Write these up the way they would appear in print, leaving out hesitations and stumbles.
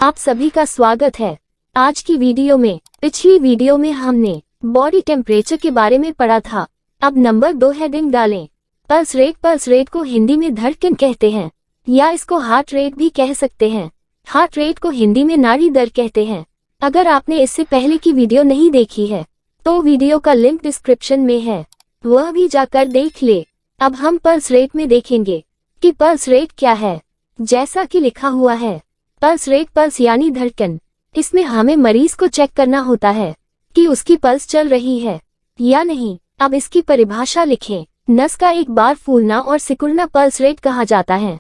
आप सभी का स्वागत है। आज की वीडियो में पिछली वीडियो में हमने बॉडी टेम्परेचर के बारे में पढ़ा था। अब नंबर 2 हेडिंग डालें। Pulse rate. पल्स रेट को हिंदी में धड़कन कहते हैं या इसको हार्ट रेट भी कह सकते हैं। हार्ट रेट को हिंदी में नाड़ी दर कहते हैं। अगर आपने इससे पहले की वीडियो नहीं देखी है तो वीडियो का लिंक डिस्क्रिप्शन में है, वह भी जाकर देख ले। अब हम पल्स रेट में देखेंगे कि पल्स रेट क्या है। जैसा कि लिखा हुआ है पल्स रेट, पल्स यानी धड़कन। इसमें हमें मरीज को चेक करना होता है कि उसकी पल्स चल रही है या नहीं। अब इसकी परिभाषा लिखें। नस का एक बार फूलना और सिकुड़ना पल्स रेट कहा जाता है।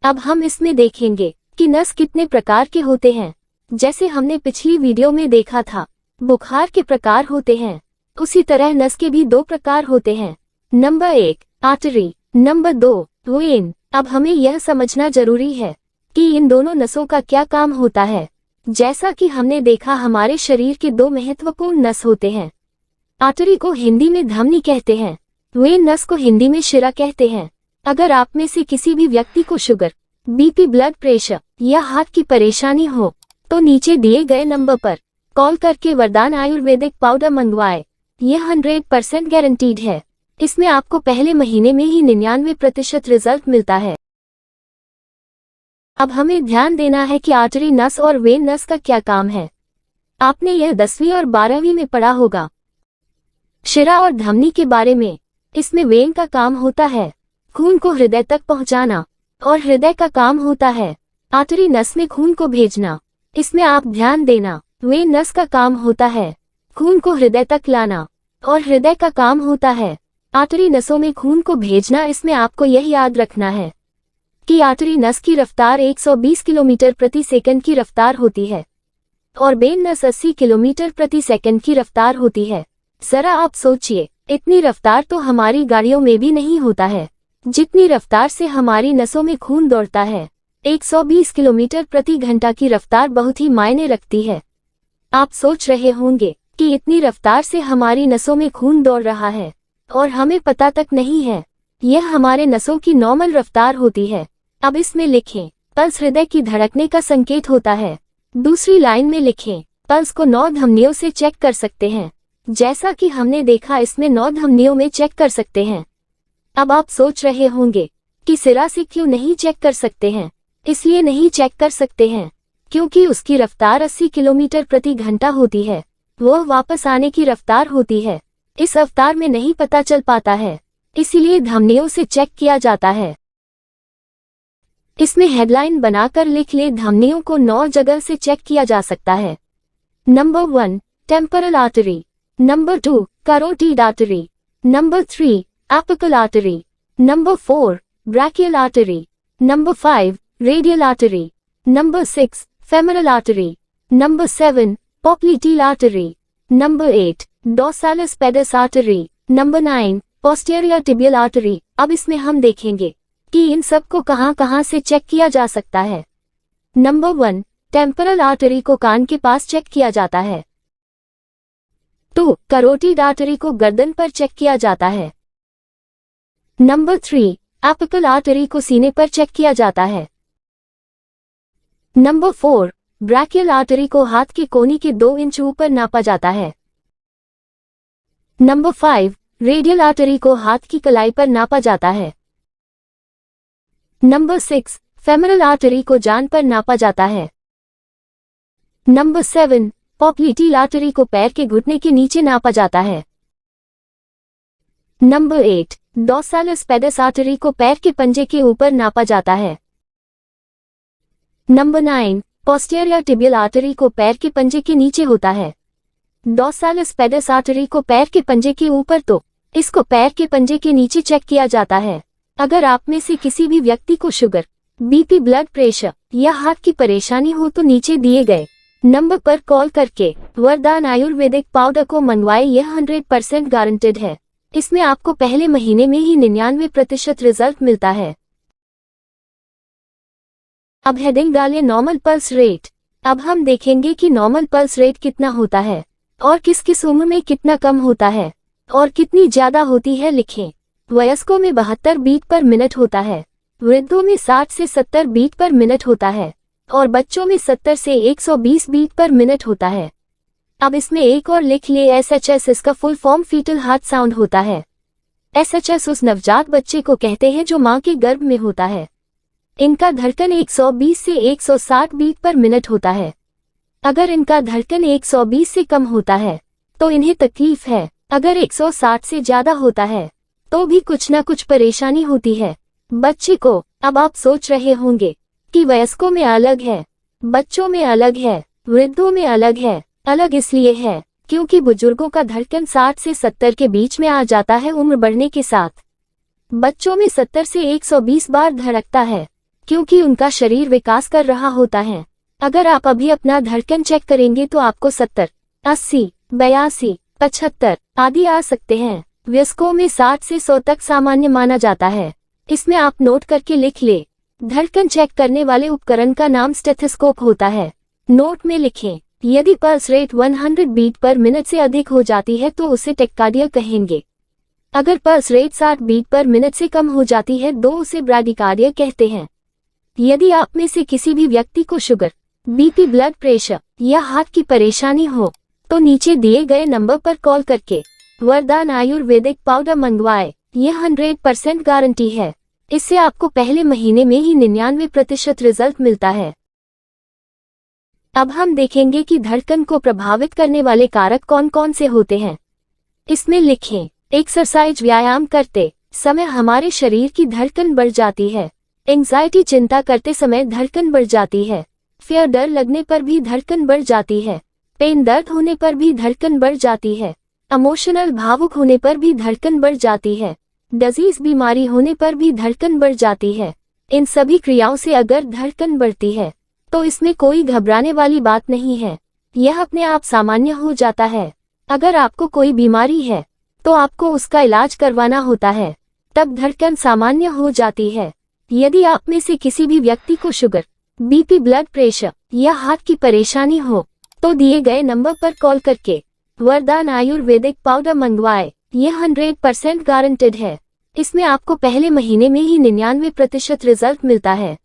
अब हम इसमें देखेंगे कि नस कितने प्रकार के होते हैं। जैसे हमने पिछली वीडियो में देखा था बुखार के प्रकार होते हैं, उसी तरह नस के भी 2 प्रकार होते हैं। Number 1 artery, number 2 when. अब हमें यह समझना जरूरी है कि इन दोनों नसों का क्या काम होता है। जैसा कि हमने देखा हमारे शरीर के 2 महत्वपूर्ण नस होते हैं। आर्टरी को हिंदी में धमनी कहते हैं, वेन नस को हिंदी में शिरा कहते हैं। अगर आप में से किसी भी व्यक्ति को शुगर, बीपी, ब्लड प्रेशर या हार्ट की परेशानी हो तो नीचे दिए गए नंबर पर कॉल करके वरदान आयुर्वेदिक पाउडर मंगवाए। यह 100% गारंटीड है। इसमें आपको पहले महीने में ही 99% रिजल्ट मिलता है। अब हमें ध्यान देना है कि आर्टरी नस और वेन नस का क्या काम है। आपने यह 10वीं और 12वीं में पढ़ा होगा शिरा और धमनी के बारे में। इसमें वेन का काम होता है खून को हृदय तक पहुंचाना और हृदय का काम होता है आर्टरी नस में खून को भेजना। इसमें आप ध्यान देना, वेन नस का काम होता है खून को हृदय तक लाना और हृदय का काम होता है आर्टरी नसों में खून को भेजना। इसमें आपको यह याद रखना है कि आर्टरी नस की रफ्तार 120 किलोमीटर प्रति सेकंड की रफ्तार होती है और वेन नस 80 किलोमीटर प्रति सेकंड की रफ्तार होती है। जरा आप सोचिए, इतनी रफ्तार तो हमारी गाड़ियों में भी नहीं होता है जितनी रफ्तार से हमारी नसों में खून दौड़ता है। 120 किलोमीटर प्रति घंटा की रफ्तार बहुत ही मायने रखती है। आप सोच रहे होंगे कि इतनी रफ्तार से हमारी नसों में खून दौड़ रहा है और हमें पता तक नहीं है। यह हमारे नसों की नॉर्मल रफ्तार होती है। अब इसमें लिखें पल्स हृदय की धड़कने का संकेत होता है। दूसरी लाइन में लिखें पल्स को 9 धमनियों से चेक कर सकते हैं। जैसा कि हमने देखा इसमें 9 धमनियों में चेक कर सकते हैं। अब आप सोच रहे होंगे कि सिरा से क्यों नहीं चेक कर सकते हैं। इसलिए नहीं चेक कर सकते हैं क्योंकि उसकी रफ्तार 80 किलोमीटर प्रति घंटा होती है। वह वापस आने की रफ्तार होती है। इस रफ्तार में नहीं पता चल पाता है, इसीलिए धमनियों से चेक किया जाता है। इसमें हेडलाइन बनाकर लिख ले धमनियों को 9 जगह से चेक किया जा सकता है। Number 1 temporal artery, number 2 carotid artery, number 3 apical artery, number 4 brachial artery, number 5 radial artery, number 6 femoral artery, number 7 popliteal artery, number 8 डोर्सालिस pedis artery, number 9 posterior tibial artery. अब इसमें हम देखेंगे कि इन सब को कहां से चेक किया जा सकता है। नंबर 1 टेम्पोरल आर्टरी को कान के पास चेक किया जाता है। 2 कैरोटिड आर्टरी को गर्दन पर चेक किया जाता है। नंबर 3 एपिकल आर्टरी को सीने पर चेक किया जाता है। नंबर 4 ब्रैकियल आर्टरी को हाथ के कोनी के 2 इंच ऊपर नापा जाता है। नंबर 5 रेडियल आर्टरी को हाथ की कलाई पर नापा जाता है। नंबर 6 फेमोरल आर्टरी को जान पर नापा जाता है। नंबर 7 पोप्लिटियल आर्टरी को पैर के घुटने के नीचे नापा जाता है। नंबर 8 डोर्सालिस पेडिस आर्टरी को पैर के पंजे के ऊपर नापा जाता है। नंबर 9 पोस्टीरियर टिबियल आर्टरी को पैर के पंजे के नीचे होता है। डोर्सालिस पेडिस आर्टरी को पैर के पंजे के ऊपर तो इसको पैर के पंजे के नीचे चेक किया जाता है। अगर आप में से किसी भी व्यक्ति को शुगर, बीपी, ब्लड प्रेशर या हार्ट की परेशानी हो तो नीचे दिए गए नंबर पर कॉल करके वरदान आयुर्वेदिक पाउडर को मंगवाए। यह 100% गारंटेड है। इसमें आपको पहले महीने में ही 99% रिजल्ट मिलता है। अब हेडिंग डालिए नॉर्मल पल्स रेट। अब हम देखेंगे कि नॉर्मल पल्स रेट कितना होता है और किस किस उम्र में कितना कम होता है और कितनी ज्यादा होती है। लिखें वयस्कों में 72 बीट पर मिनट होता है, वृद्धों में 60 से 70 बीट पर मिनट होता है और बच्चों में 70 से 120 बीट पर मिनट होता है। अब इसमें एक और लिख ले SHS, इसका full form foetal heart sound होता है। SHS उस नवजात बच्चे को कहते हैं जो मां के गर्भ में होता है। इनका धड़कन 120 से 160 बीट पर मिनट होता है। अगर इनका धड़कन 120 से कम होता है तो इन्हें तकलीफ है, अगर 160 से ज्यादा होता है तो भी कुछ न कुछ परेशानी होती है बच्चे को। अब आप सोच रहे होंगे कि वयस्कों में अलग है, बच्चों में अलग है, वृद्धों में अलग है। अलग इसलिए है क्योंकि बुजुर्गों का धड़कन 60 से 70 के बीच में आ जाता है उम्र बढ़ने के साथ। बच्चों में 70 से 120 बार धड़कता है क्योंकि उनका शरीर विकास कर रहा होता है। अगर आप अभी अपना धड़कन चेक करेंगे तो आपको 70, 80, 82, 75 आदि आ सकते हैं। वयस्कों में 60 से 100 तक सामान्य माना जाता है। इसमें आप नोट करके लिख ले। धड़कन चेक करने वाले उपकरण का नाम स्टेथोस्कोप होता है। नोट में लिखें, यदि pulse rate 100 beat per minute से अधिक हो जाती है तो उसे टैक्कार्डिया कहेंगे। अगर pulse rate 60 beat per minute से कम हो जाती है तो उसे ब्राडिकार्डिया कहते हैं। यदि आप में से किसी भी व्यक्ति को शुगर, बीपी, ब्लड प्रेशर या हार्ट की परेशानी हो तो नीचे दिए गए नंबर पर कॉल करके वरदान आयुर्वेदिक पाउडर मंगवाए। यह 100% गारंटी है। इससे आपको पहले महीने में ही 99% रिजल्ट मिलता है। अब हम देखेंगे कि धड़कन को प्रभावित करने वाले कारक कौन कौन से होते हैं। इसमें लिखें, एक्सरसाइज, व्यायाम करते समय हमारे शरीर की धड़कन बढ़ जाती है। एंजाइटी, चिंता करते समय धड़कन बढ़ जाती है। फियर, डर लगने पर भी धड़कन बढ़ जाती है। पेन, दर्द होने पर भी धड़कन बढ़ जाती है। इमोशनल, भावुक होने पर भी धड़कन बढ़ जाती है। डिजीज, बीमारी होने पर भी धड़कन बढ़ जाती है। इन सभी क्रियाओं से अगर धड़कन बढ़ती है तो इसमें कोई घबराने वाली बात नहीं है, यह अपने आप सामान्य हो जाता है। अगर आपको कोई बीमारी है तो आपको उसका इलाज करवाना होता है, तब धड़कन सामान्य हो जाती है। यदि आप में से किसी भी व्यक्ति को शुगर, बीपी, ब्लड प्रेशर या हार्ट की परेशानी हो तो दिए गए नंबर पर कॉल करके वरदान आयुर्वेदिक पाउडर मंगवाए। यह 100% गारंटेड है। इसमें आपको पहले महीने में ही 99% रिजल्ट मिलता है।